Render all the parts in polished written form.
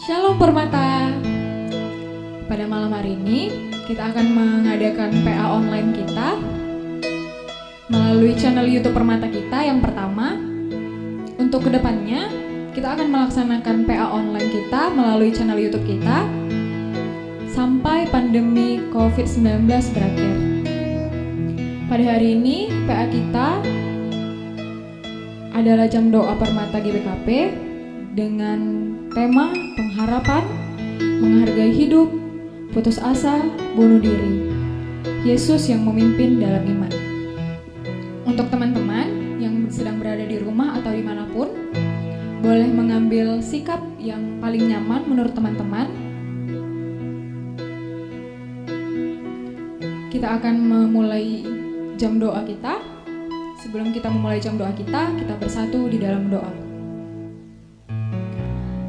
Shalom Permata. Pada malam hari ini kita akan mengadakan PA online kita melalui channel YouTube Permata kita yang pertama. Untuk kedepannya kita akan melaksanakan PA online kita melalui channel YouTube kita sampai pandemi COVID-19 berakhir. Pada hari ini PA kita adalah jam doa Permata GBKP dengan tema pengharapan, menghargai hidup, putus asa, bunuh diri. Yesus yang memimpin dalam iman. Untuk teman-teman yang sedang berada di rumah atau dimanapun, boleh mengambil sikap yang paling nyaman menurut teman-teman. Kita akan memulai jam doa kita. Sebelum kita memulai jam doa kita bersatu di dalam doa.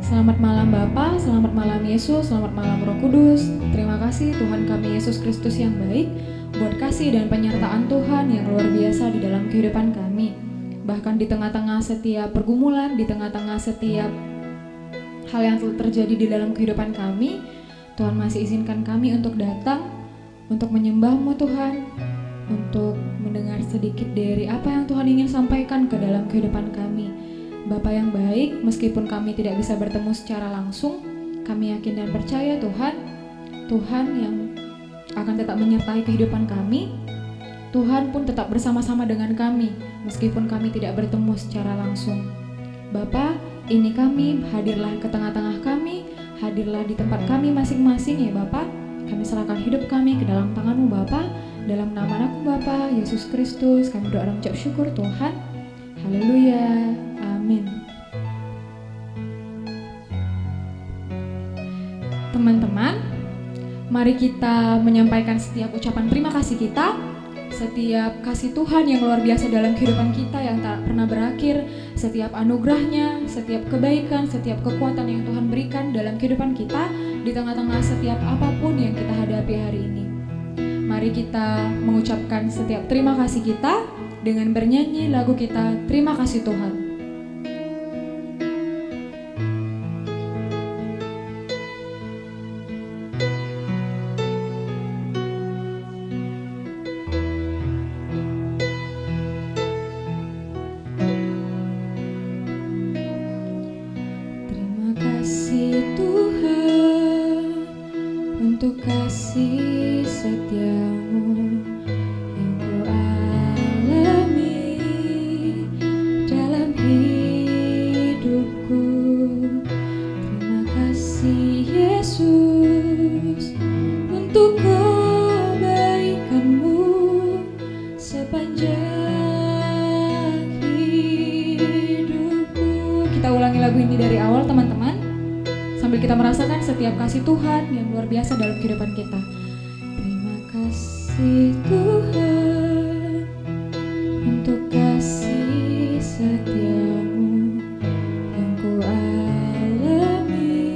Selamat malam Bapa, selamat malam Yesus, selamat malam Roh Kudus. Terima kasih Tuhan kami Yesus Kristus yang baik, buat kasih dan penyertaan Tuhan yang luar biasa di dalam kehidupan kami. Bahkan di tengah-tengah setiap pergumulan, di tengah-tengah setiap hal yang terjadi di dalam kehidupan kami, Tuhan masih izinkan kami untuk datang, untuk menyembah-Mu Tuhan, untuk mendengar sedikit dari apa yang Tuhan ingin sampaikan ke dalam kehidupan kami. Bapa yang baik, meskipun kami tidak bisa bertemu secara langsung, kami yakin dan percaya Tuhan yang akan tetap menyertai kehidupan kami. Tuhan pun tetap bersama-sama dengan kami, meskipun kami tidak bertemu secara langsung. Bapa, ini kami, hadirlah ke tengah-tengah kami, hadirlah di tempat kami masing-masing ya Bapa. Kami serahkan hidup kami ke dalam tangan-Mu Bapa. Dalam nama Anakku Bapa, Yesus Kristus, kami doa dan ucap syukur Tuhan. Haleluya. Amin. Teman-teman, mari kita menyampaikan setiap ucapan terima kasih kita, setiap kasih Tuhan yang luar biasa dalam kehidupan kita yang tak pernah berakhir, setiap anugerahnya, setiap kebaikan, setiap kekuatan yang Tuhan berikan dalam kehidupan kita di tengah-tengah setiap apapun yang kita hadapi hari ini. Mari kita mengucapkan setiap terima kasih kita dengan bernyanyi lagu kita, Terima Kasih Tuhan. Terima kasih Tuhan untuk kasih setia-Mu yang Ku alami dalam hidupku. Terima kasih Yesus untuk kebaikan-Mu sepanjang hidupku. Kita ulangi lagu ini dari awal teman-teman, sambil kita merasakan setiap kasih Tuhan yang luar biasa dalam kehidupan kita. Terima kasih Tuhan untuk kasih setia-Mu yang Ku alami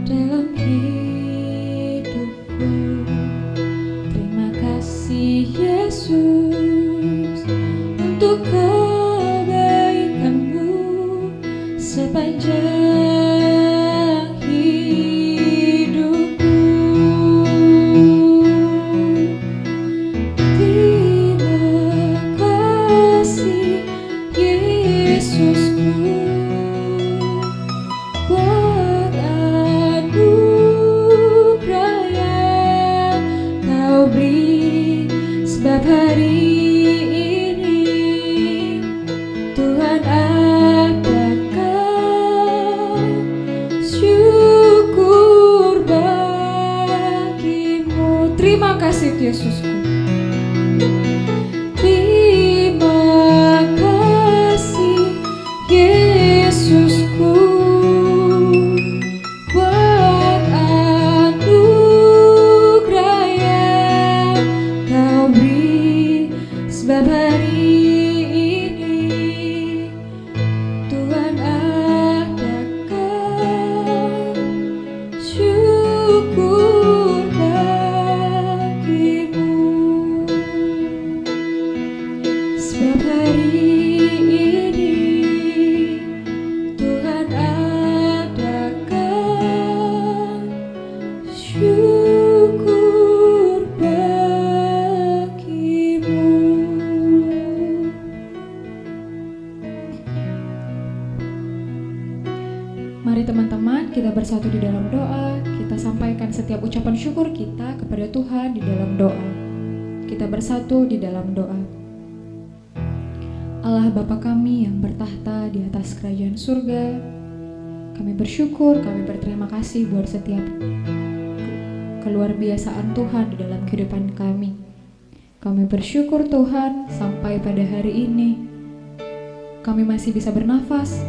dalam hidupku. Terima kasih Yesus untuk kebaikan-Mu sepanjang Yesusku. Terima kasih Yesusku buat anugerah yang Kau beri, sebab hari ini Tuhan adakan syukur hari ini Tuhan adakan dalam doa, kita sampaikan setiap ucapan syukur kita kepada Tuhan di dalam doa. Kita bersatu di dalam doa. Allah Bapa kami yang bertahta di atas kerajaan surga, kami bersyukur, kami berterima kasih buat setiap keluar biasaan Tuhan di dalam kehidupan kami. Kami bersyukur Tuhan sampai pada hari ini kami masih bisa bernafas,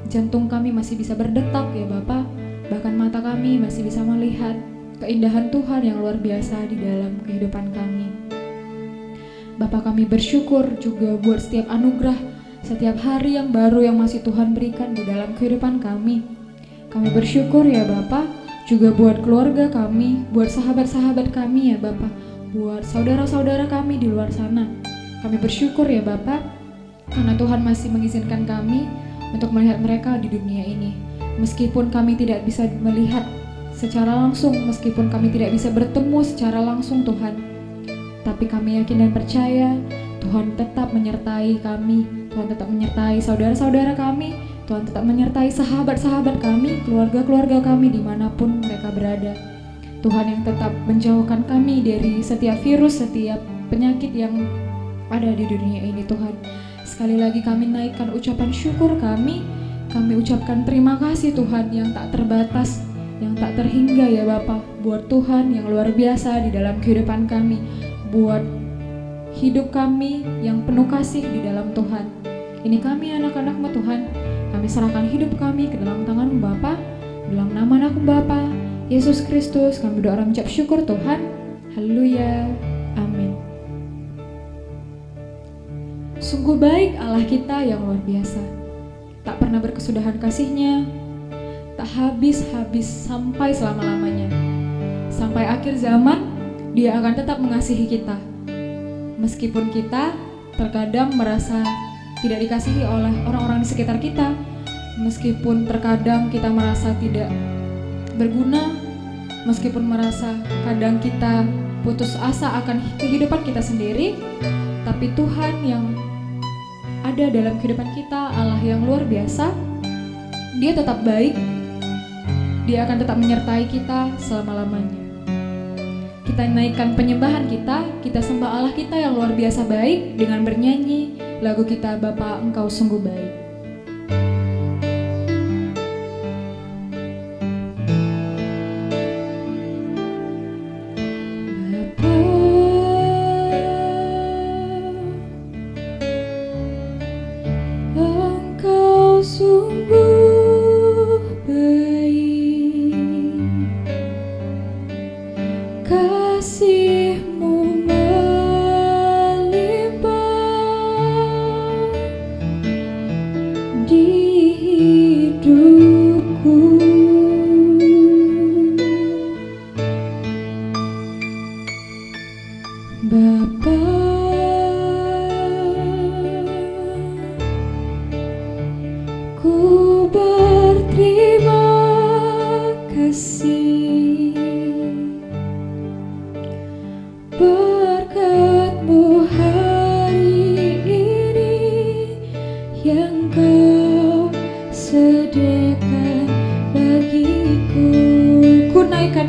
jantung kami masih bisa berdetak ya Bapa, bahkan mata kami masih bisa melihat keindahan Tuhan yang luar biasa di dalam kehidupan kami. Bapa, kami bersyukur juga buat setiap anugerah, setiap hari yang baru yang masih Tuhan berikan di dalam kehidupan kami. Kami bersyukur ya Bapa, juga buat keluarga kami, buat sahabat-sahabat kami ya Bapa, buat saudara-saudara kami di luar sana. Kami bersyukur ya Bapa, karena Tuhan masih mengizinkan kami untuk melihat mereka di dunia ini. Meskipun kami tidak bisa melihat secara langsung, meskipun kami tidak bisa bertemu secara langsung Tuhan, tapi kami yakin dan percaya Tuhan tetap menyertai kami, Tuhan tetap menyertai saudara-saudara kami, Tuhan tetap menyertai sahabat-sahabat kami, keluarga-keluarga kami dimanapun mereka berada. Tuhan yang tetap menjauhkan kami dari setiap virus, setiap penyakit yang ada di dunia ini Tuhan. Sekali lagi kami naikkan ucapan syukur kami ucapkan terima kasih Tuhan yang tak terbatas, yang tak terhingga ya Bapa, buat Tuhan yang luar biasa di dalam kehidupan kami, buat hidup kami yang penuh kasih di dalam Tuhan. Ini kami anak-anak-Mu Tuhan, kami serahkan hidup kami ke dalam tangan-Mu Bapa, dalam nama anak-Mu Bapa, Yesus Kristus, kami berdoa mengucap syukur Tuhan. Haleluya, amin. Sungguh baik Allah kita yang luar biasa, tak pernah berkesudahan kasih-Nya, tak habis-habis sampai selama-lamanya. Sampai akhir zaman, Dia akan tetap mengasihi kita. Meskipun kita terkadang merasa tidak dikasihi oleh orang-orang di sekitar kita, meskipun terkadang kita merasa tidak berguna, meskipun merasa kadang kita putus asa akan kehidupan kita sendiri, tapi Tuhan yang ada dalam kehidupan kita, Allah yang luar biasa, Dia tetap baik, Dia akan tetap menyertai kita selama-lamanya. Kita naikkan penyembahan kita sembah Allah kita yang luar biasa baik dengan bernyanyi lagu kita Bapa Engkau Sungguh Baik. Syukurku, ku naikkan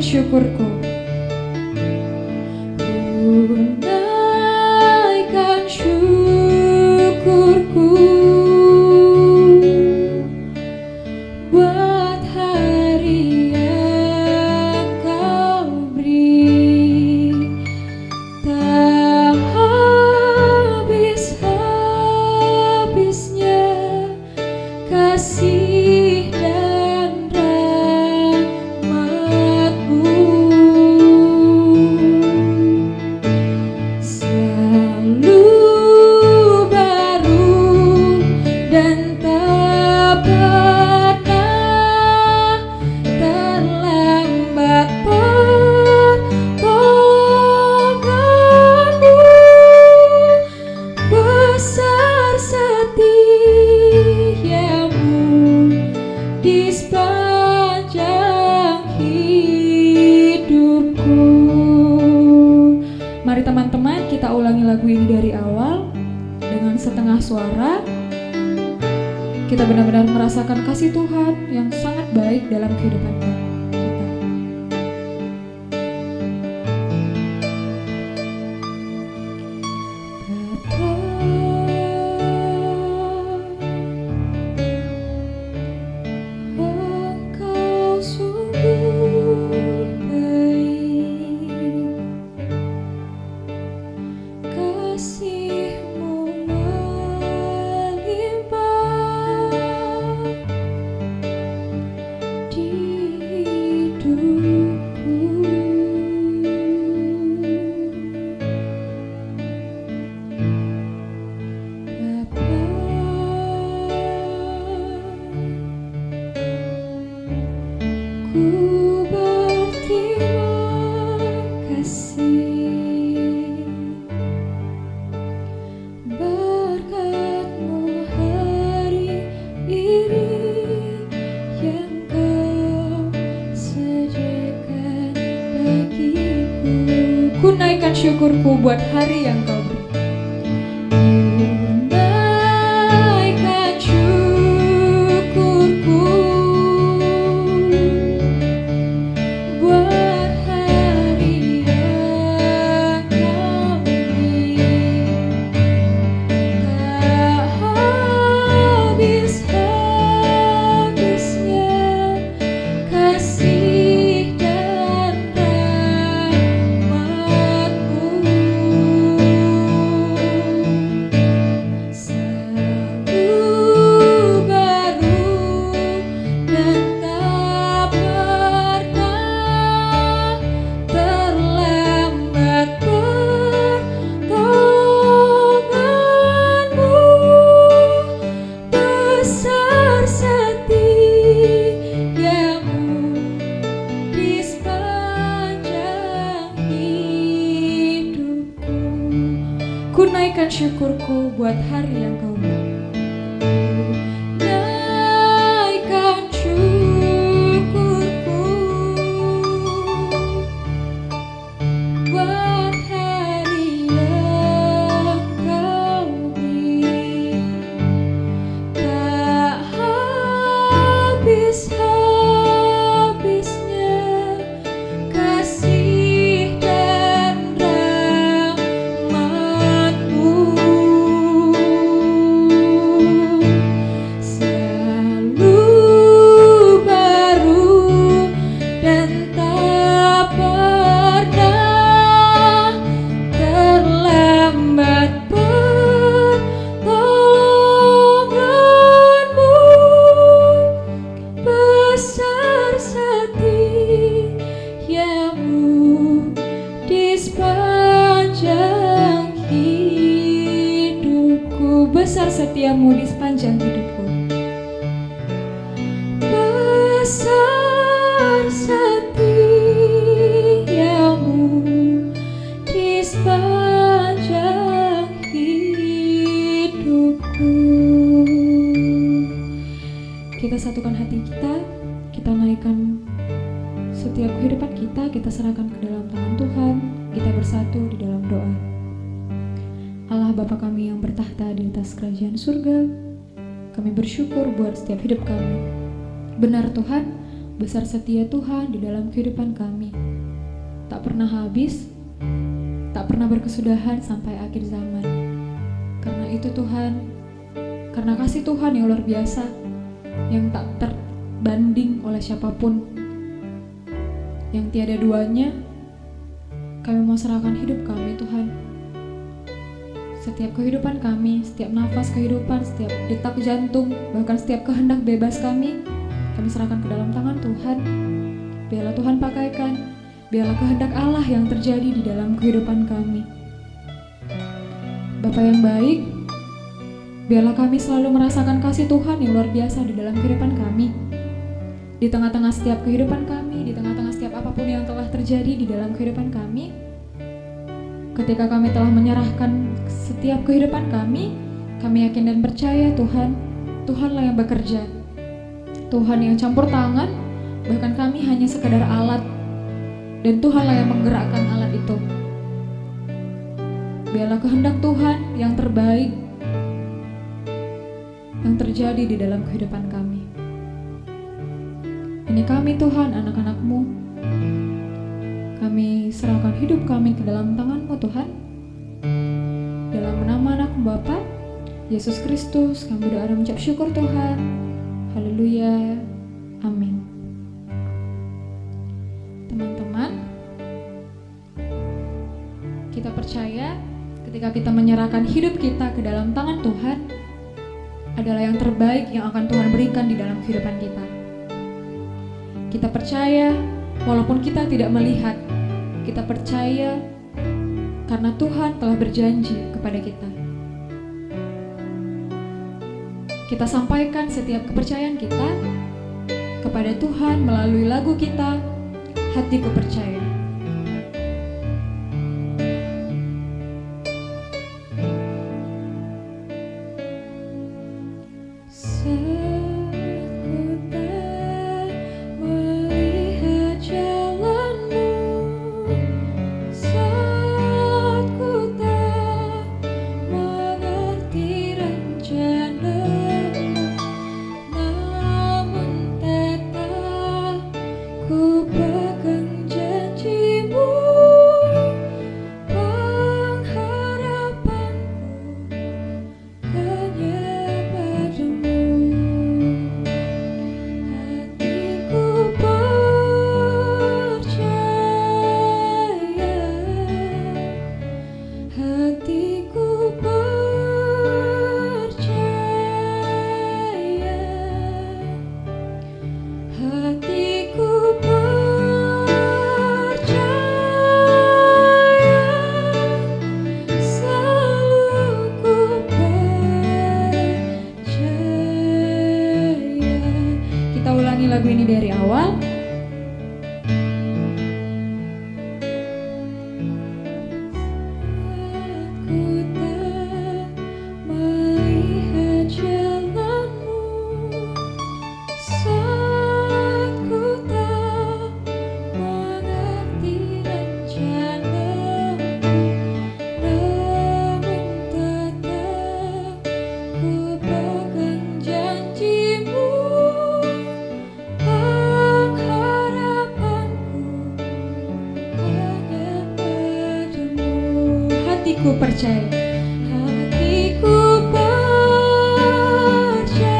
syukurku buat hari yang Kau beri, tak habis-habisnya kasih dan Mari teman-teman kita ulangi lagu ini dari awal dengan setengah suara. Kita benar-benar merasakan kasih Tuhan yang sangat baik dalam kehidupan kita. Ku naikkan syukurku buat hari yang kau beri. Ku naikkan syukurku buat hari yang kau beri. Tak habis-habisnya kasih dan ku naikkan syukurku buat hari yang kau beri. Naikkan syukurku buat hari yang kau beri. Tak habis-habisnya kasih dan besar setiamu di sepanjang hidupku. Besar setiamu di sepanjang hidupku. Kita satukan hati kita naikkan setiap kehidupan kita serahkan ke dalam tangan Tuhan. Kita bersatu di dalam doa. Allah Bapa kami yang bertahta di atas kerajaan surga, kami bersyukur buat setiap hidup kami. Benar Tuhan, besar setia Tuhan di dalam kehidupan kami. Tak pernah habis, tak pernah berkesudahan sampai akhir zaman. Karena itu Tuhan, karena kasih Tuhan yang luar biasa, yang tak terbanding oleh siapapun, yang tiada duanya, kami mau serahkan hidup kami Tuhan. Setiap kehidupan kami, setiap nafas kehidupan, setiap detak jantung, bahkan setiap kehendak bebas kami serahkan ke dalam tangan Tuhan. Biarlah Tuhan pakaikan, biarlah kehendak Allah yang terjadi di dalam kehidupan kami. Bapa yang baik, biarlah kami selalu merasakan kasih Tuhan yang luar biasa di dalam kehidupan kami. Di tengah-tengah setiap kehidupan kami, di tengah-tengah setiap apapun yang telah terjadi di dalam kehidupan kami, ketika kami telah menyerahkan setiap kehidupan kami yakin dan percaya Tuhanlah yang bekerja. Tuhan yang campur tangan, bahkan kami hanya sekadar alat, dan Tuhanlah yang menggerakkan alat itu. Biarlah kehendak Tuhan yang terbaik yang terjadi di dalam kehidupan kami. Ini kami Tuhan, anak-anak-Mu. Kami serahkan hidup kami ke dalam tangan-Mu Tuhan. Dalam nama anak Bapa Yesus Kristus kami berdoa dan mengucap syukur Tuhan. Haleluya. Amin. Teman-teman, kita percaya ketika kita menyerahkan hidup kita ke dalam tangan Tuhan adalah yang terbaik yang akan Tuhan berikan di dalam kehidupan kita. Kita percaya walaupun kita tidak melihat, kita percaya karena Tuhan telah berjanji kepada kita. Kita sampaikan setiap kepercayaan kita kepada Tuhan melalui lagu kita, Hatiku Percaya. Lagu ini dari awal. Hatiku percaya, hatiku percaya,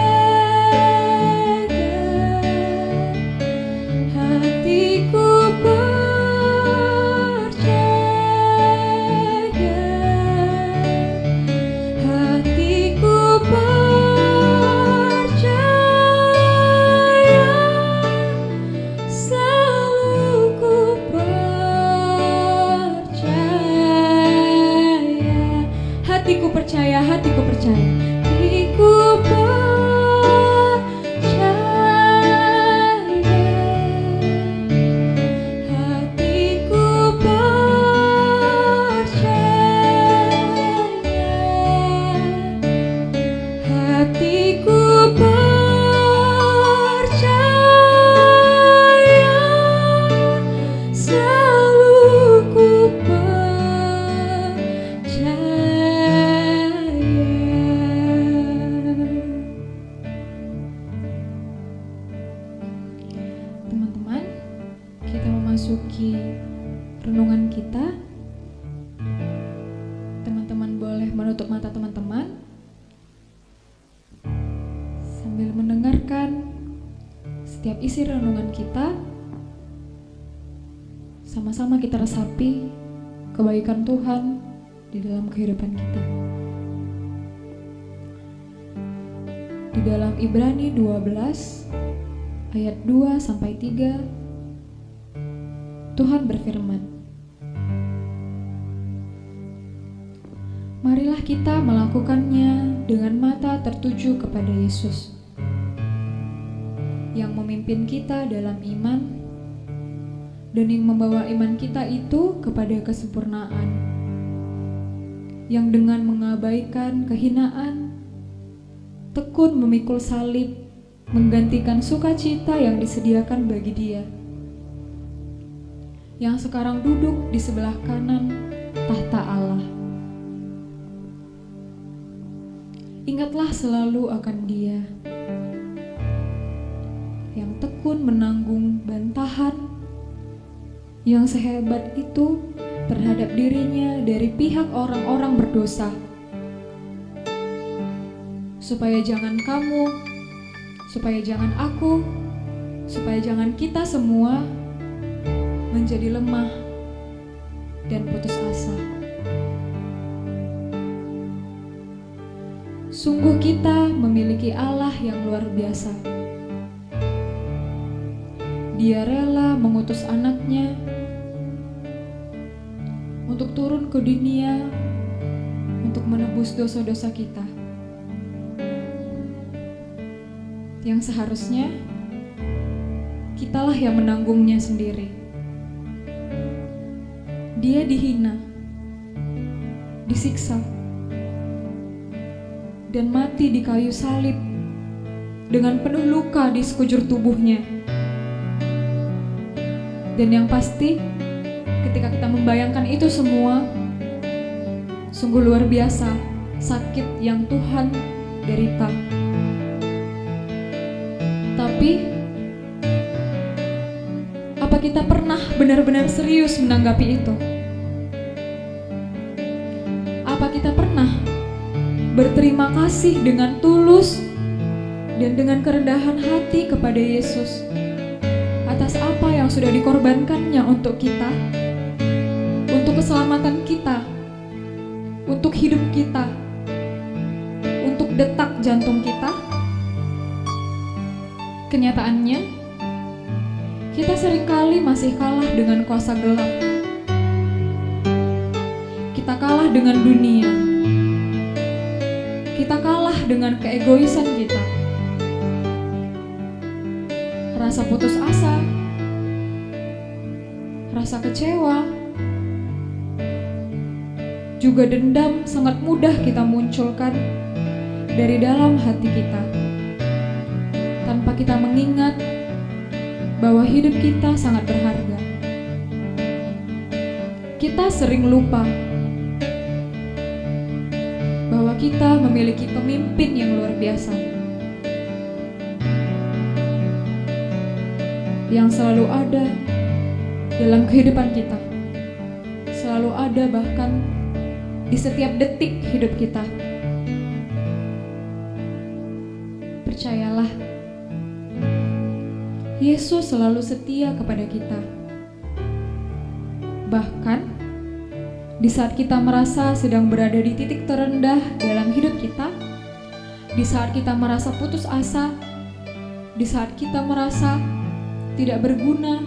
hatiku percaya, hatiku percaya, selalu ku hatiku percaya, hatiku percaya, hatiku percaya, hatiku percaya, hatiku percaya, selalu ku Teman-teman, kita memasuki renungan kita. Teman-teman boleh menutup mata teman-teman sambil mendengarkan setiap isi renungan kita. Sama-sama kita resapi kebaikan Tuhan di dalam kehidupan kita. Di dalam Ibrani 12 ayat 2-3, Tuhan berfirman, marilah kita melakukannya dengan mata tertuju kepada Yesus, yang memimpin kita dalam iman, dan yang membawa iman kita itu kepada kesempurnaan, yang dengan mengabaikan kehinaan, tekun memikul salib, menggantikan sukacita yang disediakan bagi Dia, yang sekarang duduk di sebelah kanan tahta Allah. Ingatlah selalu akan Dia, yang tekun menanggung bantahan yang sehebat itu terhadap dirinya dari pihak orang-orang berdosa, supaya jangan kamu, supaya jangan aku, supaya jangan kita semua menjadi lemah dan putus asa. Sungguh kita memiliki Allah yang luar biasa. Dia rela mengutus anaknya untuk turun ke dunia untuk menebus dosa-dosa kita, yang seharusnya kitalah yang menanggungnya sendiri. Dia dihina, disiksa, dan mati di kayu salib dengan penuh luka di sekujur tubuhnya. Dan yang pasti, ketika kita membayangkan itu semua, sungguh luar biasa sakit yang Tuhan derita. Tapi, apa kita pernah benar-benar serius menanggapi itu? Apa kita pernah berterima kasih dengan tulus dan dengan kerendahan hati kepada Yesus atas apa yang sudah dikorbankannya untuk kita, untuk keselamatan kita, untuk hidup kita, untuk detak jantung kita? Kenyataannya, kita seringkali masih kalah dengan kuasa gelap. Kita kalah dengan dunia. Kita kalah dengan keegoisan kita. Rasa putus asa, rasa kecewa, juga dendam sangat mudah kita munculkan dari dalam hati kita, tanpa kita mengingat bahwa hidup kita sangat berharga. Kita sering lupa bahwa kita memiliki pemimpin yang luar biasa, yang selalu ada dalam kehidupan kita, selalu ada bahkan di setiap detik hidup kita. Percayalah, Yesus selalu setia kepada kita. Bahkan di saat kita merasa sedang berada di titik terendah dalam hidup kita, di saat kita merasa putus asa, di saat kita merasa tidak berguna,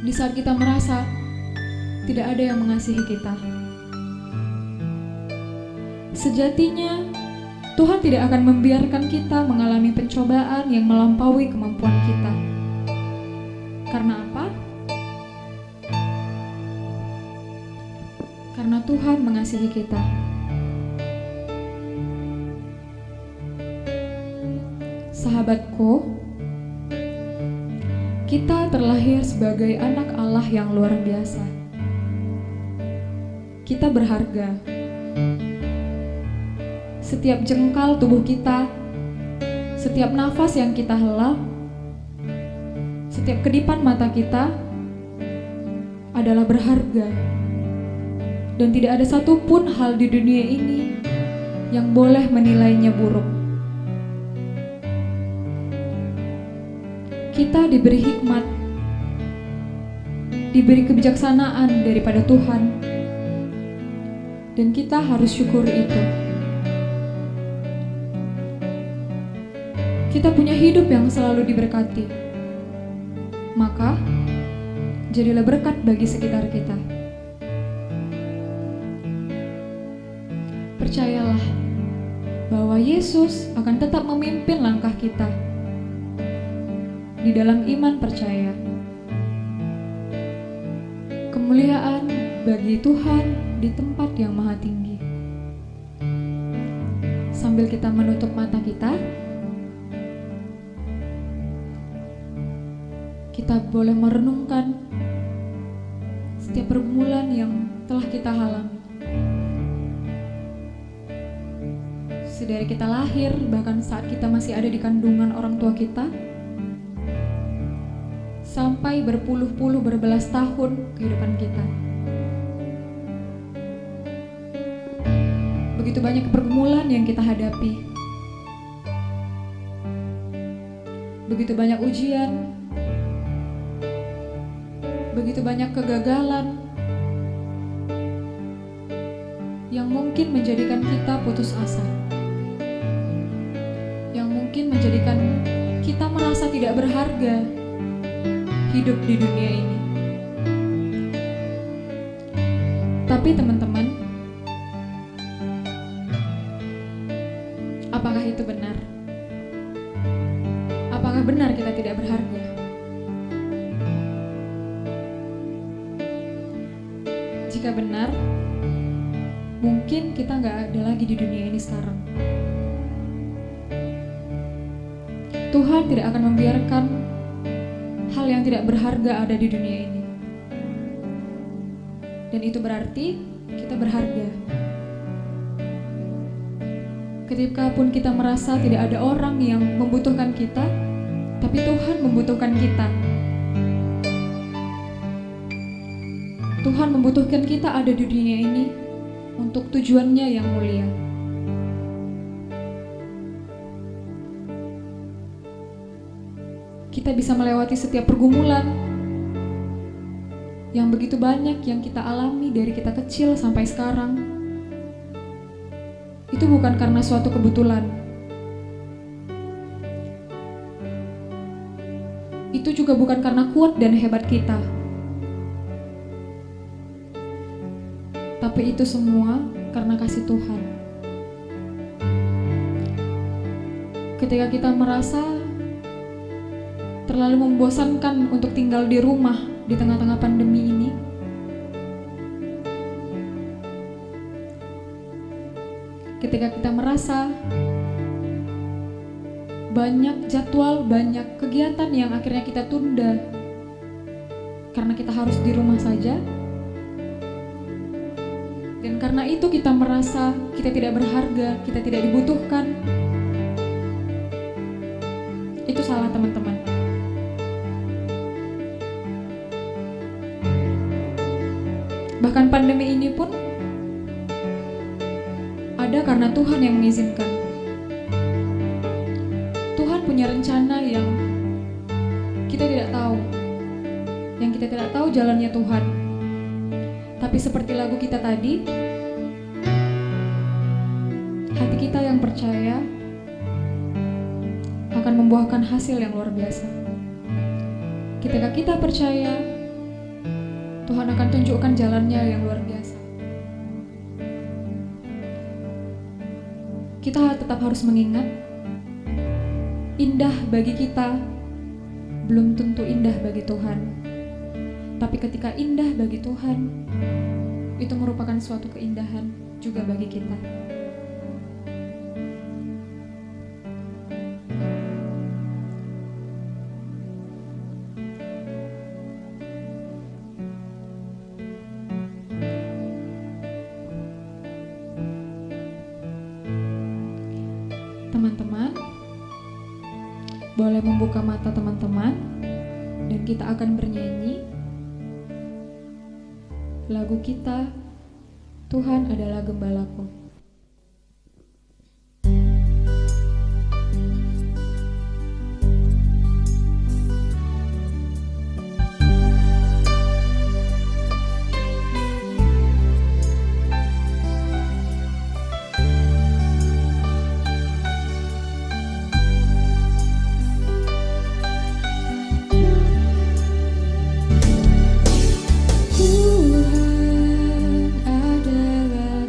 di saat kita merasa tidak ada yang mengasihi kita, sejatinya Tuhan tidak akan membiarkan kita mengalami pencobaan yang melampaui kemampuan kita. Karena apa? Karena Tuhan mengasihi kita. Sahabatku, kita terlahir sebagai anak Allah yang luar biasa. Kita berharga. Setiap jengkal tubuh kita, setiap nafas yang kita hela, setiap kedipan mata kita adalah berharga. Dan tidak ada satupun hal di dunia ini yang boleh menilainya buruk. Kita diberi hikmat, diberi kebijaksanaan daripada Tuhan, dan kita harus syukuri itu. Kita punya hidup yang selalu diberkati, maka jadilah berkat bagi sekitar kita. Percayalah bahwa Yesus akan tetap memimpin langkah kita di dalam iman percaya. Kemuliaan bagi Tuhan di tempat yang maha tinggi. Sambil kita menutup mata kita boleh merenungkan setiap pergumulan yang telah kita alami. Sedari kita lahir, bahkan saat kita masih ada di kandungan orang tua kita, sampai berpuluh-puluh berbelas tahun kehidupan kita. Begitu banyak pergumulan yang kita hadapi. Begitu banyak ujian, begitu banyak kegagalan yang mungkin menjadikan kita putus asa, yang mungkin menjadikan kita merasa tidak berharga hidup di dunia ini. Tapi teman-teman, apakah itu benar? Apakah benar kita tidak berharga? jika benar, mungkin kita nggak ada lagi di dunia ini sekarang. Tuhan tidak akan membiarkan hal yang tidak berharga ada di dunia ini. Dan itu berarti kita berharga. Ketika pun kita merasa tidak ada orang yang membutuhkan kita, tapi Tuhan membutuhkan kita. Tuhan membutuhkan kita ada di dunia ini untuk tujuannya yang mulia. Kita bisa melewati setiap pergumulan yang begitu banyak yang kita alami dari kita kecil sampai sekarang. Itu bukan karena suatu kebetulan. Itu juga bukan karena kuat dan hebat kita. Tapi itu semua karena kasih Tuhan. Ketika kita merasa terlalu membosankan untuk tinggal di rumah di tengah-tengah pandemi ini, ketika kita merasa banyak jadwal, banyak kegiatan yang akhirnya kita tunda karena kita harus di rumah saja, dan karena itu kita merasa kita tidak berharga, kita tidak dibutuhkan, itu salah teman-teman. Bahkan pandemi ini pun ada karena Tuhan yang mengizinkan. Tuhan punya rencana yang kita tidak tahu. Yang kita tidak tahu jalannya Tuhan. Tapi seperti lagu kita tadi, hati kita yang percaya akan membuahkan hasil yang luar biasa. Ketika kita percaya, Tuhan akan tunjukkan jalannya yang luar biasa. Kita tetap harus mengingat, indah bagi kita belum tentu indah bagi Tuhan. Tapi ketika indah bagi Tuhan, itu merupakan suatu keindahan juga bagi kita. Teman-teman, boleh membuka mata teman-teman, dan kita akan bernyanyi lagu kita, Tuhan adalah Gembalaku. Tuhan adalah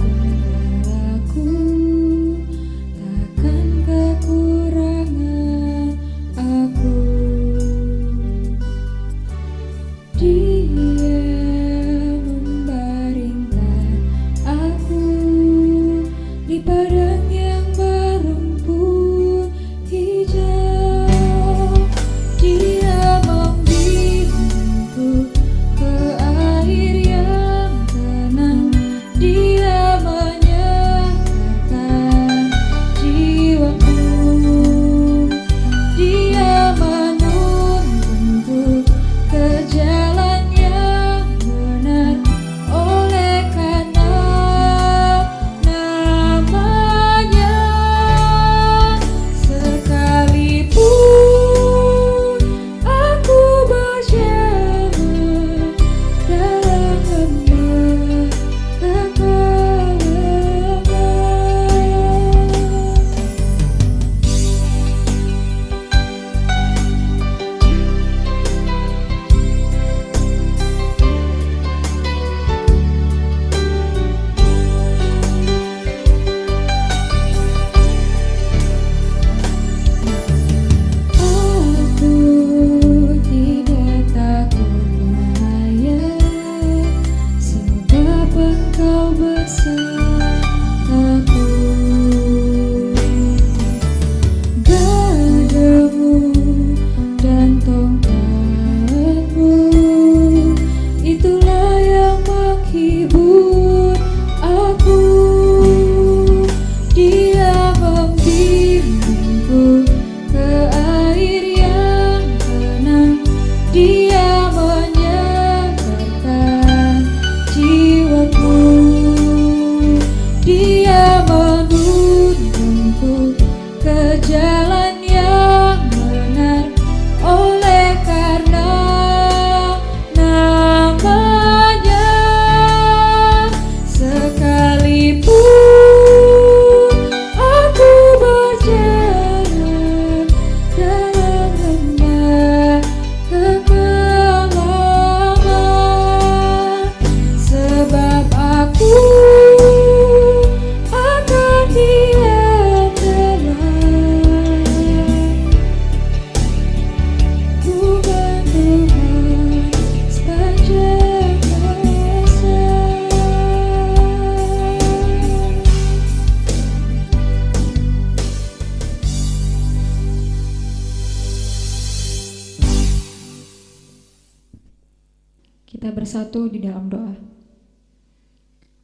Kita bersatu di dalam doa.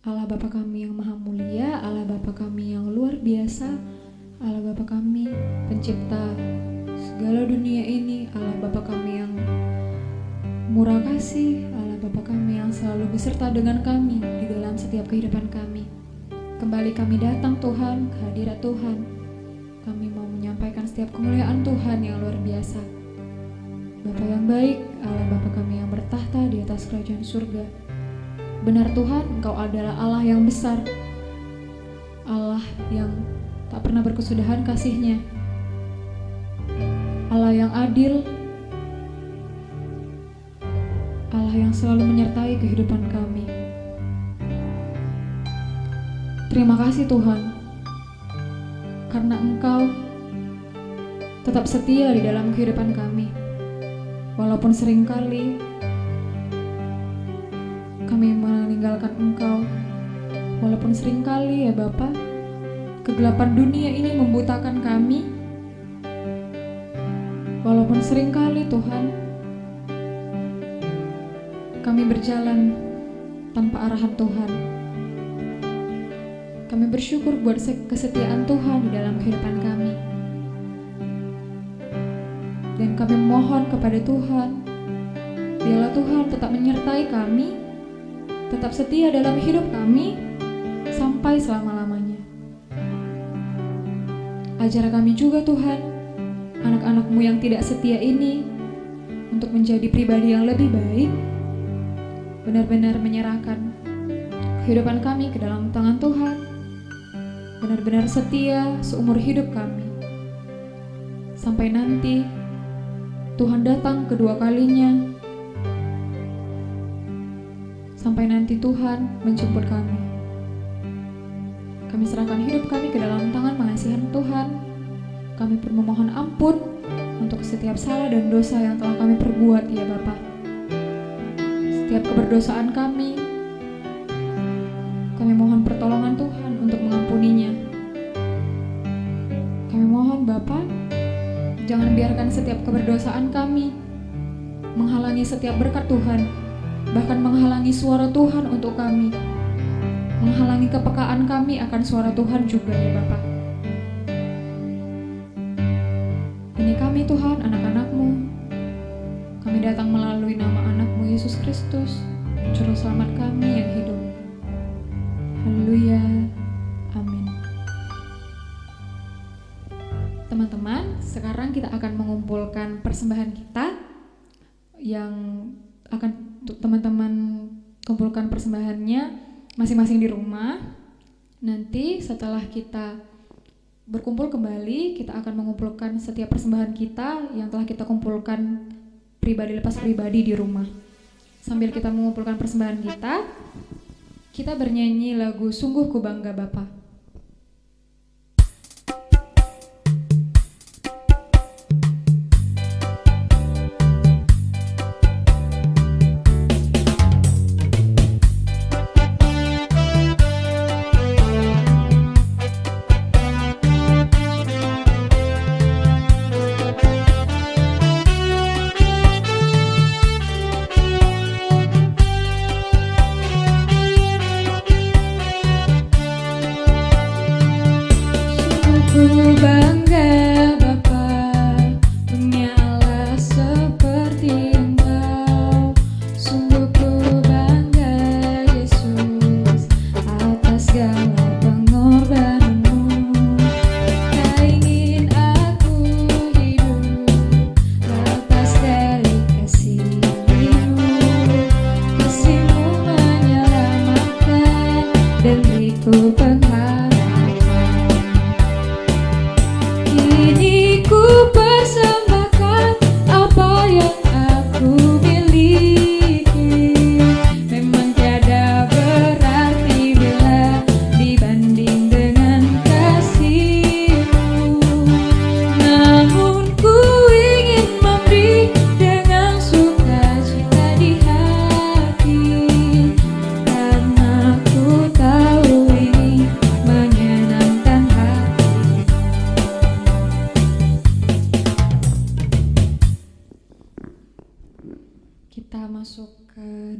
Allah Bapa kami yang maha mulia, Allah Bapa kami yang luar biasa, Allah Bapa kami pencipta segala dunia ini, Allah Bapa kami yang murah kasih, Allah Bapa kami yang selalu beserta dengan kami di dalam setiap kehidupan kami. Kembali kami datang Tuhan, ke hadirat Tuhan. Kami mau menyampaikan setiap kemuliaan Tuhan yang luar biasa. Bapa yang baik, Allah Bapa kami yang bertahta di atas kerajaan surga. Benar Tuhan, Engkau adalah Allah yang besar, Allah yang tak pernah berkesudahan kasih-Nya, Allah yang adil, Allah yang selalu menyertai kehidupan kami. Terima kasih Tuhan, karena Engkau tetap setia di dalam kehidupan kami. Walaupun seringkali kami meninggalkan Engkau, walaupun seringkali ya Bapa, kegelapan dunia ini membutakan kami, walaupun seringkali Tuhan kami berjalan tanpa arahan Tuhan. Kami bersyukur buat kesetiaan Tuhan di dalam kehidupan kami. Dan kami mohon kepada Tuhan, biarlah Tuhan tetap menyertai kami, tetap setia dalam hidup kami sampai selama-lamanya. Ajar kami juga Tuhan, anak-anak-Mu yang tidak setia ini, untuk menjadi pribadi yang lebih baik, benar-benar menyerahkan kehidupan kami ke dalam tangan Tuhan, benar-benar setia seumur hidup kami, sampai nanti Tuhan datang kedua kalinya, sampai nanti Tuhan menjemput kami. Kami serahkan hidup kami ke dalam tangan pengasihan Tuhan. Kami pun memohon ampun untuk setiap salah dan dosa yang telah kami perbuat ya Bapa. Setiap keberdosaan kami mohon pertolongan Tuhan untuk mengampuninya. Kami mohon Bapa, jangan biarkan setiap keberdosaan kami menghalangi setiap berkat Tuhan, bahkan menghalangi suara Tuhan untuk kami, menghalangi kepekaan kami akan suara Tuhan juga ya Bapa. Ini kami Tuhan, anak-anak-Mu. Kami datang melalui nama anak-Mu Yesus Kristus, Juru Selamat kami yang hidup. Haleluya, amin. Teman-teman, sekarang kita akan mengumpulkan persembahan kita yang akan teman-teman kumpulkan persembahannya masing-masing di rumah. Nanti setelah kita berkumpul kembali, kita akan mengumpulkan setiap persembahan kita yang telah kita kumpulkan pribadi lepas pribadi di rumah. Sambil kita mengumpulkan persembahan kita bernyanyi lagu Sungguh Ku Bangga Bapa.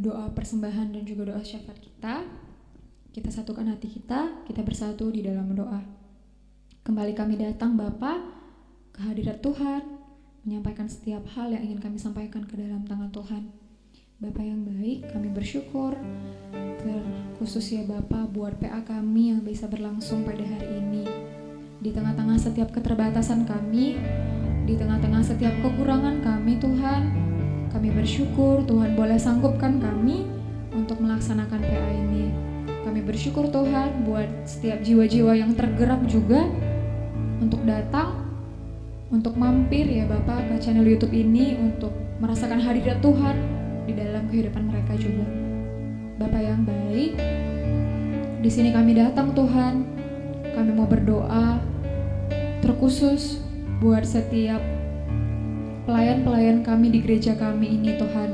doa persembahan dan juga doa syafaat kita. Kita satukan hati kita bersatu di dalam doa. Kembali kami datang Bapa ke hadirat Tuhan, menyampaikan setiap hal yang ingin kami sampaikan ke dalam tangan Tuhan. Bapa yang baik, kami bersyukur terkhusus ya Bapa buat PA kami yang bisa berlangsung pada hari ini. Di tengah-tengah setiap keterbatasan kami, di tengah-tengah setiap kekurangan kami Tuhan, kami bersyukur Tuhan boleh sanggupkan kami untuk melaksanakan PA ini. Kami bersyukur Tuhan buat setiap jiwa-jiwa yang tergerak juga untuk datang, untuk mampir ya Bapak ke channel YouTube ini untuk merasakan hadirat Tuhan di dalam kehidupan mereka juga. Bapak yang baik, di sini kami datang Tuhan, kami mau berdoa terkhusus buat setiap pelayan-pelayan kami di gereja kami ini Tuhan,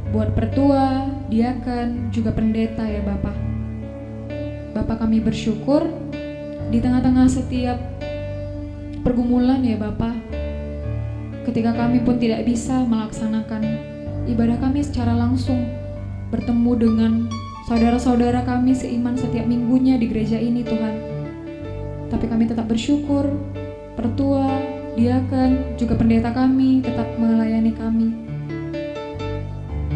buat pertua, diaken, juga pendeta ya Bapak. Bapak kami bersyukur di tengah-tengah setiap pergumulan ya Bapak, ketika kami pun tidak bisa melaksanakan ibadah kami secara langsung, bertemu dengan saudara-saudara kami seiman setiap minggunya di gereja ini Tuhan, tapi kami tetap bersyukur pertua, diaken, juga pendeta kami tetap melayani kami.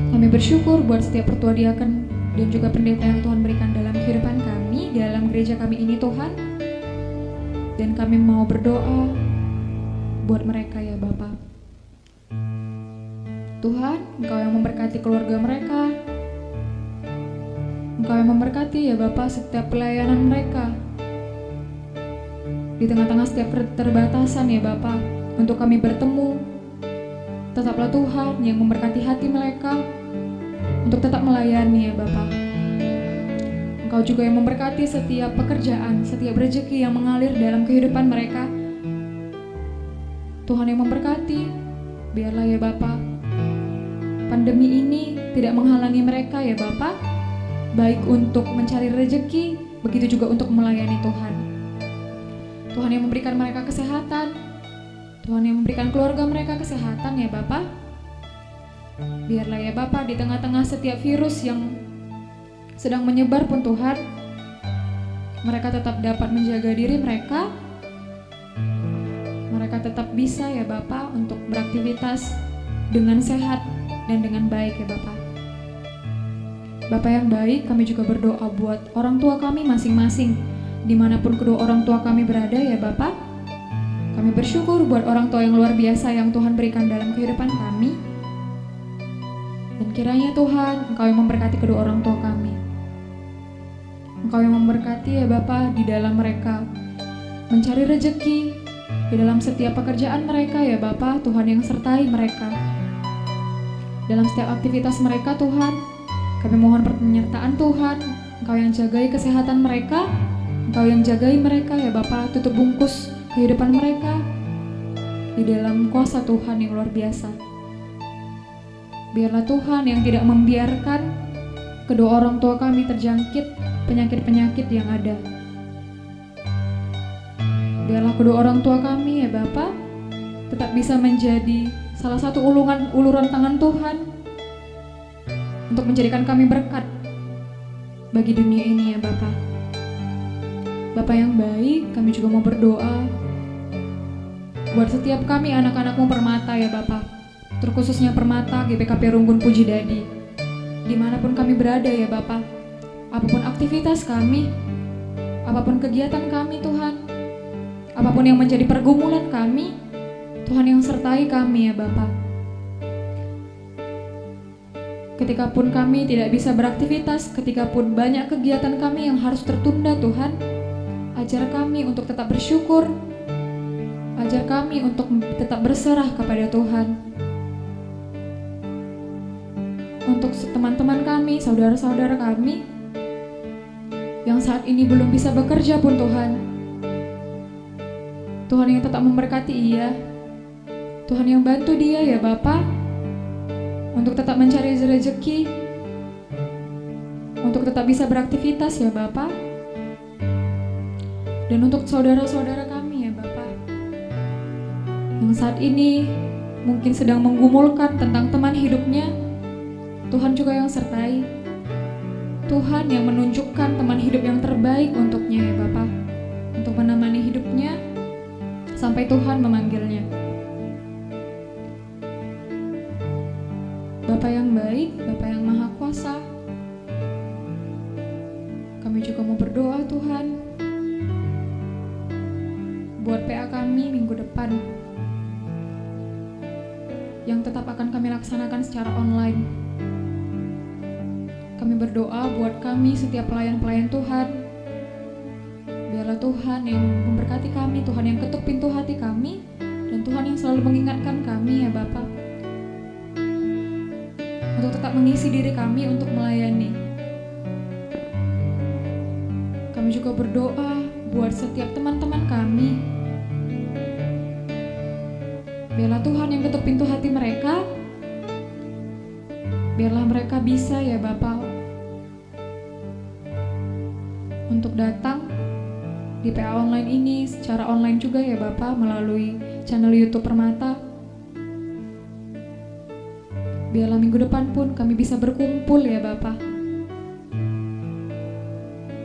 Kami bersyukur buat setiap pertua, diaken, dan juga pendeta yang Tuhan berikan dalam kehidupan kami, dalam gereja kami ini Tuhan. Dan kami mau berdoa buat mereka ya Bapa. Tuhan, Engkau yang memberkati keluarga mereka, Engkau yang memberkati ya Bapa setiap pelayanan mereka. Di tengah-tengah setiap keterbatasan ya Bapa, untuk kami bertemu, tetaplah Tuhan yang memberkati hati mereka untuk tetap melayani ya Bapa. Engkau juga yang memberkati setiap pekerjaan, setiap rezeki yang mengalir dalam kehidupan mereka. Tuhan yang memberkati, biarlah ya Bapa, pandemi ini tidak menghalangi mereka ya Bapa, baik untuk mencari rezeki, begitu juga untuk melayani Tuhan. Tuhan yang memberikan mereka kesehatan, Tuhan yang memberikan keluarga mereka kesehatan ya Bapa. Biarlah ya Bapa di tengah-tengah setiap virus yang sedang menyebar pun Tuhan, mereka tetap dapat menjaga diri mereka. Mereka tetap bisa ya Bapa untuk beraktivitas dengan sehat dan dengan baik ya Bapa. Bapa yang baik, kami juga berdoa buat orang tua kami masing-masing, dimanapun kedua orang tua kami berada ya Bapa. Kami bersyukur buat orang tua yang luar biasa yang Tuhan berikan dalam kehidupan kami. Dan kiranya Tuhan, Engkau yang memberkati kedua orang tua kami. Engkau yang memberkati ya Bapa di dalam mereka mencari rezeki, di dalam setiap pekerjaan mereka ya Bapa. Tuhan yang sertai mereka dalam setiap aktivitas mereka Tuhan. Kami mohon penyertaan Tuhan, Engkau yang jagai kesehatan mereka, Engkau yang jagai mereka ya Bapa, tutup bungkus kehidupan mereka di dalam kuasa Tuhan yang luar biasa. Biarlah Tuhan yang tidak membiarkan kedua orang tua kami terjangkit penyakit-penyakit yang ada. Biarlah kedua orang tua kami ya Bapa tetap bisa menjadi salah satu uluran tangan Tuhan untuk menjadikan kami berkat bagi dunia ini ya Bapa. Bapa yang baik, kami juga mau berdoa buat setiap kami anak-anak-Mu Permata ya Bapa, terkhususnya Permata GPKP Runggun Puji Dadi, dimanapun kami berada ya Bapa, apapun aktivitas kami, apapun kegiatan kami Tuhan, apapun yang menjadi pergumulan kami, Tuhan yang sertai kami ya Bapa. Ketika pun kami tidak bisa beraktivitas, ketika pun banyak kegiatan kami yang harus tertunda Tuhan, ajar kami untuk tetap bersyukur, ajar kami untuk tetap berserah kepada Tuhan. Untuk teman-teman kami, saudara-saudara kami yang saat ini belum bisa bekerja pun Tuhan, Tuhan yang tetap memberkati ia, Tuhan yang bantu dia ya Bapa, untuk tetap mencari rezeki, untuk tetap bisa beraktivitas ya Bapa. Dan untuk saudara-saudara kami ya Bapa, yang saat ini mungkin sedang menggumulkan tentang teman hidupnya, Tuhan juga yang sertai. Tuhan yang menunjukkan teman hidup yang terbaik untuknya ya Bapa, untuk menemani hidupnya sampai Tuhan memanggilnya. Bapa yang baik, Bapa yang maha kuasa, kami juga mau berdoa Tuhan buat PA kami minggu depan yang tetap akan kami laksanakan secara online. Kami berdoa buat kami setiap pelayan-pelayan Tuhan. Biarlah Tuhan yang memberkati kami, Tuhan yang ketuk pintu hati kami, dan Tuhan yang selalu mengingatkan kami ya Bapa, untuk tetap mengisi diri kami untuk melayani. Kami juga berdoa buat setiap teman-teman kami. Biarlah Tuhan yang ketuk pintu hati mereka. Biarlah mereka bisa ya Bapa untuk datang di PA online ini secara online juga ya Bapa, melalui channel YouTube Permata. Biarlah minggu depan pun kami bisa berkumpul ya Bapa.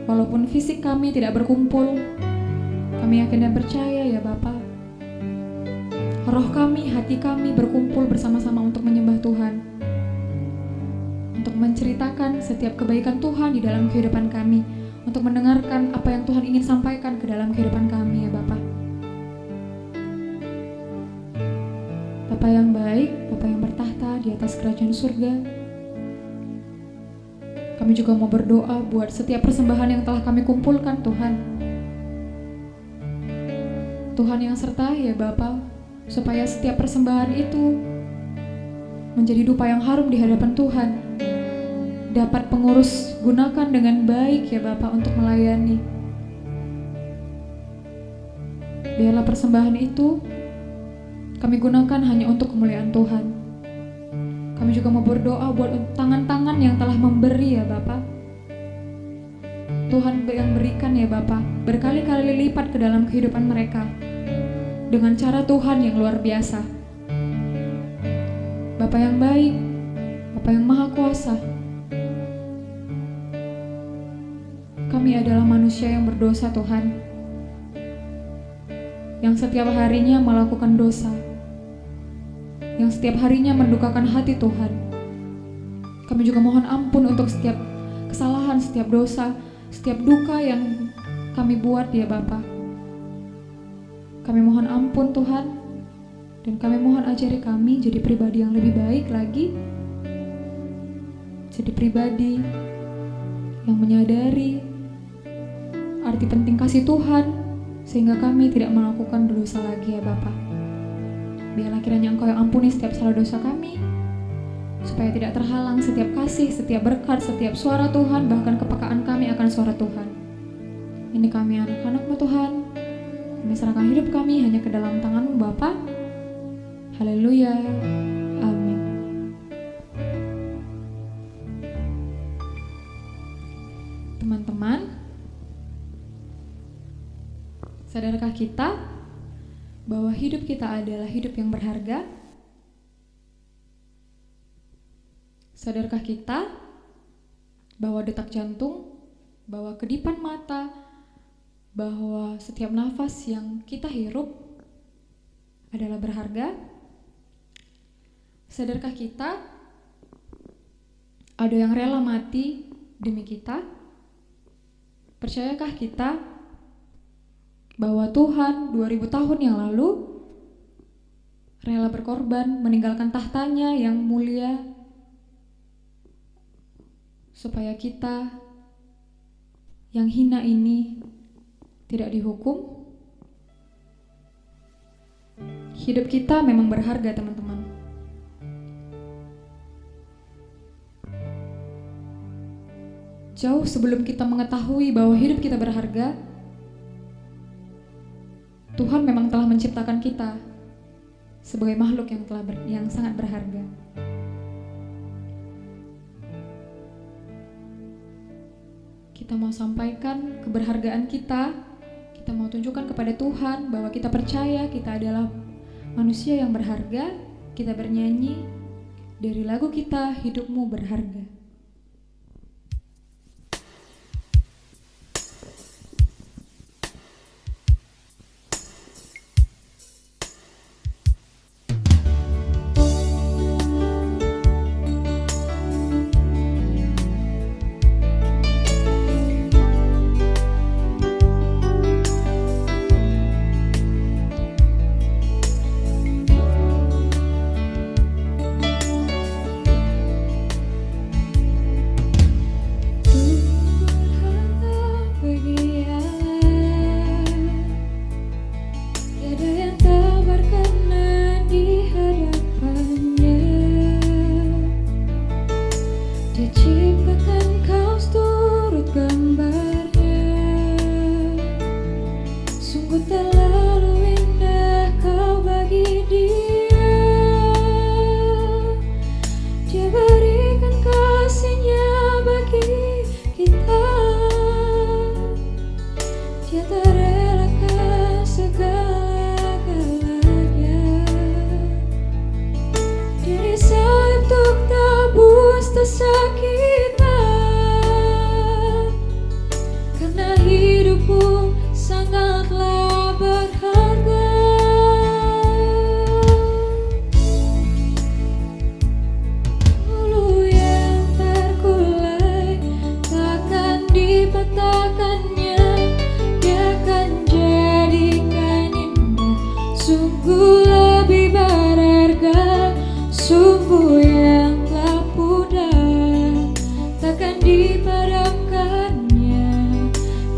Walaupun fisik kami tidak berkumpul, kami yakin dan percaya ya Bapa, roh kami, hati kami berkumpul bersama-sama untuk menyembah Tuhan, untuk menceritakan setiap kebaikan Tuhan di dalam kehidupan kami, untuk mendengarkan apa yang Tuhan ingin sampaikan ke dalam kehidupan kami ya Bapa. Bapa yang baik, Bapa yang bertahta di atas kerajaan surga, kami juga mau berdoa buat setiap persembahan yang telah kami kumpulkan Tuhan. Tuhan yang sertai ya Bapa, supaya setiap persembahan itu menjadi dupa yang harum di hadapan Tuhan, dapat pengurus gunakan dengan baik ya Bapa untuk melayani. Biarlah persembahan itu kami gunakan hanya untuk kemuliaan Tuhan. Kami juga mau berdoa buat tangan-tangan yang telah memberi ya Bapa. Tuhan yang berikan ya Bapa berkali-kali lipat ke dalam kehidupan mereka dengan cara Tuhan yang luar biasa. Bapa yang baik, Bapa yang maha kuasa, kami adalah manusia yang berdosa Tuhan, yang setiap harinya melakukan dosa, yang setiap harinya mendukakan hati Tuhan. Kami juga mohon ampun untuk setiap kesalahan, setiap dosa, setiap duka yang kami buat ya Bapa. Kami mohon ampun Tuhan, dan kami mohon ajari kami jadi pribadi yang lebih baik lagi, jadi pribadi yang menyadari arti penting kasih Tuhan, sehingga kami tidak melakukan dosa lagi ya Bapa. Biarlah kiranya Engkau yang ampuni setiap salah dosa kami, supaya tidak terhalang setiap kasih, setiap berkat, setiap suara Tuhan, bahkan kepekaan kami akan suara Tuhan. Ini kami anak-anak-Mu Tuhan, kami serahkan hidup kami hanya ke dalam tangan-Mu Bapa. Haleluya, amin. Teman-teman, sadarkah kita bahwa hidup kita adalah hidup yang berharga? Sadarkah kita bahwa detak jantung, bahwa kedipan mata, bahwa setiap nafas yang kita hirup adalah berharga? Sadarkah kita ada yang rela mati demi kita? Percayakah kita bahwa Tuhan 2000 tahun yang lalu rela berkorban meninggalkan tahtanya yang mulia supaya kita yang hina ini tidak dihukum? Hidup kita memang berharga teman-teman. Jauh sebelum kita mengetahui bahwa hidup kita berharga, Tuhan memang telah menciptakan kita sebagai makhluk yang sangat berharga. Kita mau sampaikan keberhargaan kita mau tunjukkan kepada Tuhan bahwa kita percaya kita adalah manusia yang berharga. Kita bernyanyi, dari lagu kita Hidupmu Berharga.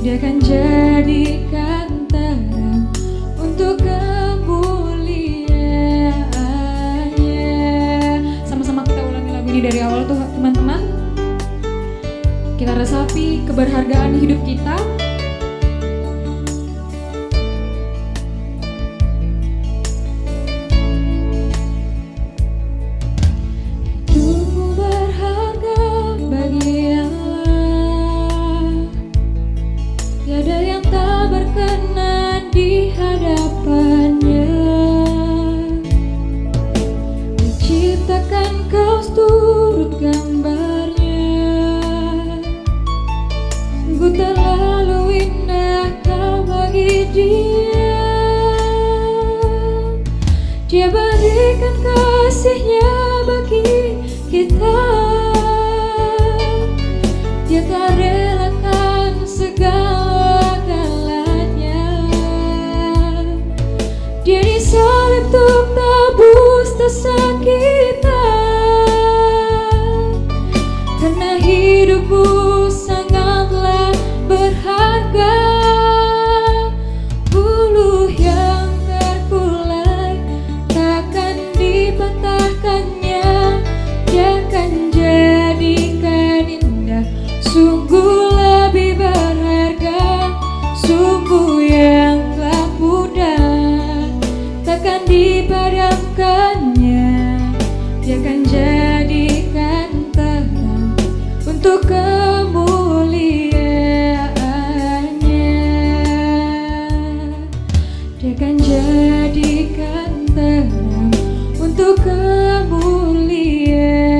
Dia akan jadikan terang untuk kemuliaannya. Sama-sama kita ulangi lagu ini dari awal tuh teman-teman. Kita resapi keberhargaan hidup kita. Dia berikan kasih-Nya bagi kita. Dia tak relakan segala-galanya. Dia disalib untuk tebus dosa kita. Karena hidupmu sangatlah berharga. Buluh yang terkulai takkan dipatahkannya. Dia akan jadikan indah, sungguh lebih berharga. Sumbu yang telah pudar takkan dipadamkannya. Dia akan jadikan terang untuk kemuliaannya. Dia akan jadikan terang untuk kemuliaannya.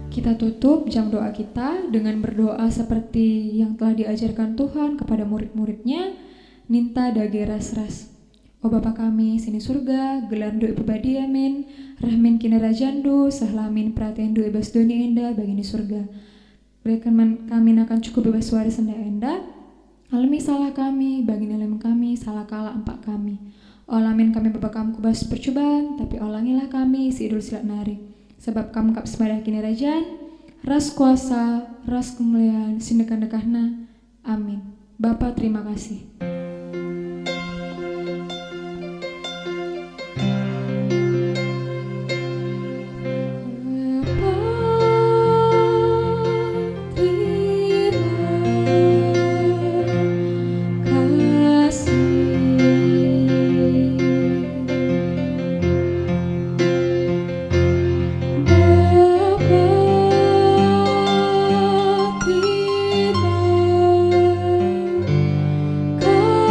Kita tutup jam doa kita dengan berdoa seperti yang telah diajarkan Tuhan kepada murid-muridnya. Ninta dage ras-ras. O Bapa kami sini surga, gelardo ibadi amin, rahmin kini rajandu, sahlamin pratendu ibas doni enda bagini surga. Berikan kami akan cukup bebas suara senda enda, alami salah kami, bagini lem kami, salah kala empak kami. Olamin kami Bapa kamu kubas percobaan, tapi olangilah kami si idul silat nari. Sebab kamu kap sebadah kini rajan, ras kuasa, ras kemuliaan, sindekan dekahna, amin. Bapa terima kasih. Kau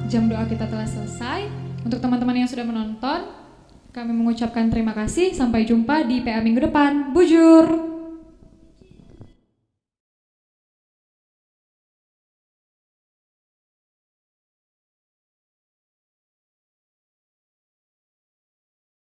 jam doa kita telah selesai. Untuk teman-teman yang sudah menonton, kami mengucapkan terima kasih. Sampai jumpa di PA minggu depan. Bujur!